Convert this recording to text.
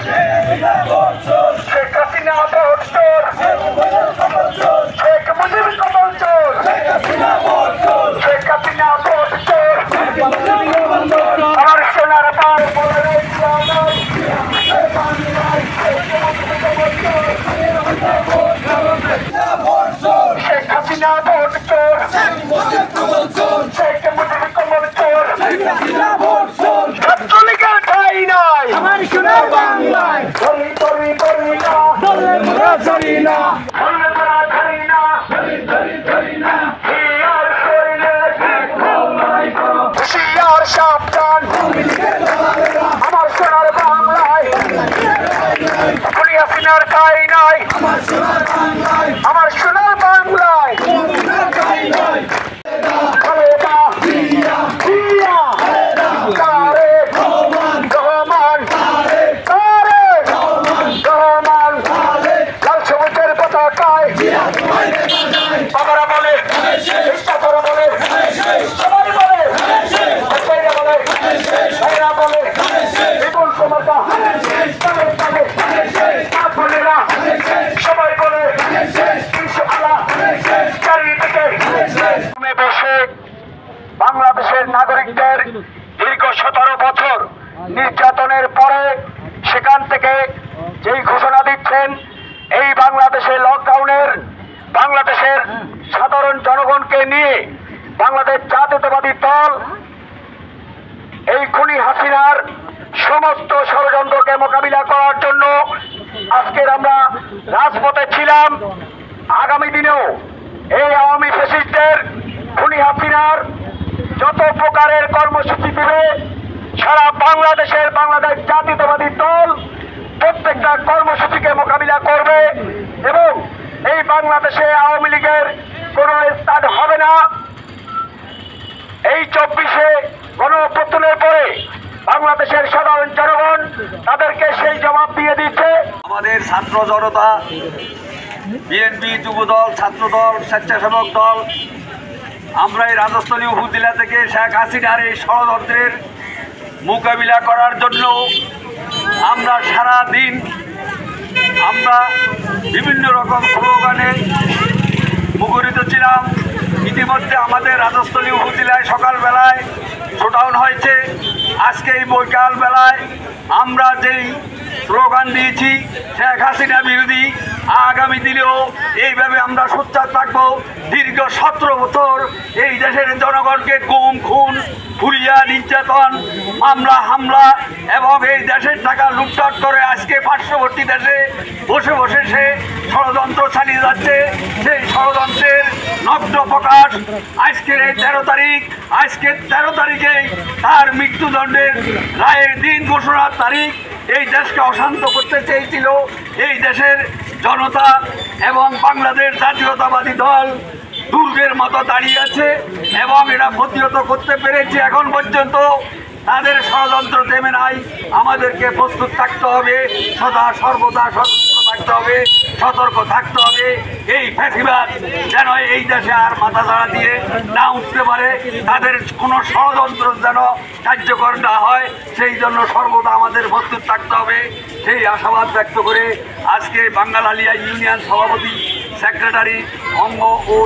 Sheikh Hasina vote চোর, শেখ মুজিব কমল চোর, Sheikh Hasina vote চোর। আমার সোনার পান বলে শেখ হাসিনা ভোট চোর, শেখ মুজিব কমল চোর। ছাত্রলীগের ঠাঁই নাই আমার সোনার বাংলায়, ধরি ধরি ধরি না, ধরলে মোরা ধরি না, ধরলে মোরা ধরি না, হিয়ার শরীরে হুঁশিয়ার সাবধান। আমার সোনার বাংলায় খুনি হাসিনার ঠাঁই নাই, আমার সোনার বাংলায় খালেদা জিয়া, তারেক রহমান, তারেক রহমান, লাল সবুজের পতাকায় বাবারা বলে, ইচ্ছাকরা বলে, সবাই বলে, ভাইরা বলে, ভাইরা বলে, বিপুল কুমারদা, বোনেরা সবাই বলে ইনশাআল্লাহ। চারিদিকে বসে বাংলাদেশের নাগরিকদের দীর্ঘ 17 বছর নির্যাতনের পরে সেখান থেকে যেই ঘোষণা দিচ্ছেন এই বাংলাদেশের লকডাউনের, বাংলাদেশের সাধারণ জনগণকে নিয়ে বাংলাদেশ জাতীয়তাবাদী দল এই খুনি হাসিনার সমস্ত ষড়যন্ত্রকে মোকাবিলা করার জন্য আজকের আমরা রাজপথে ছিলাম। আগামী দিনেও এই আওয়ামী ফ্যাসিস্টদের খুনি হাসিনার যত প্রকারের কর্মসূচি দিবে সারা বাংলাদেশের বাংলাদেশ জাতীয়তাবাদী দল প্রত্যেকটা কর্মসূচিকে মোকাবিলা করবে এবং এই বাংলাদেশে আওয়ামী লীগের কোন স্থান হবে না। এই 24-এ গণঅভ্যুত্থানের পরে বাংলাদেশের সাধারণ জনগণ তাদেরকে সেই জবাব দিয়ে দিচ্ছে। আমাদের ছাত্র জনতা, বিএনপি, যুবদল, ছাত্রদল, স্বেচ্ছাসেবক দল, আমরা এই রাজস্থলী উপজেলা থেকে শেখ হাসিনার এই ষড়যন্ত্রের মোকাবিলা করার জন্য আমরা সারা দিন আমরা বিভিন্ন রকম স্লোগানে মুখরিত ছিলাম। ইতিমধ্যে আমাদের রাজস্থলী উপজেলায় সকালবেলায় শোডাউন হয়েছে। আজকে এই বৈকাল বেলায় আমরা যেই স্লোগান দিয়েছি শেখ হাসিনা বিরোধী, আগামী দিনেও এইভাবে আমরা সোচ্চার থাকবো। দীর্ঘ 17 বছর এই দেশের জনগণকে গুম, খুন, ফুরিয়া, নির্যাতন, মামলা, হামলা এবং এই দেশের টাকা লুটপাট করে আজকে পার্শ্ববর্তী দেশে বসে বসে সে ষড়যন্ত্র চালিয়ে যাচ্ছে। সেই ষড়যন্ত্রের নগ্ন প্রকাশ আজকের এই 13 তারিখ। আজকের 13 তারিখে তার মৃত্যুদণ্ডের রায়ের দিন ঘোষণার তারিখ। এই দেশকে অশান্ত করতে চেয়েছিল এই দেশের জনতা এবং বাংলাদেশ জাতীয়তাবাদী দল দুর্গের মতো দাঁড়িয়ে আছে এবং এটা প্রতিহত করতে পেরেছে। এখন পর্যন্ত তাদের ষড়যন্ত্র থেমে নাই। আমাদেরকে প্রস্তুত থাকতে হবে, সদা সর্বদা সতর্ক থাকতে হবে, সতর্ক থাকতে হবে। এই ফ্যাসিবাদ যেন এই দেশে আর মাথা ছাড়া দিয়ে না উঠতে পারে, তাদের কোনো ষড়যন্ত্র যেন কার্যকর না হয়, সেই জন্য সর্বদা আমাদের প্রস্তুত থাকতে হবে। সেই আশাবাদ ব্যক্ত করে আজকে বাঙ্গালালিয়া ইউনিয়ন সভাপতি, সেক্রেটারি, অঙ্গ ও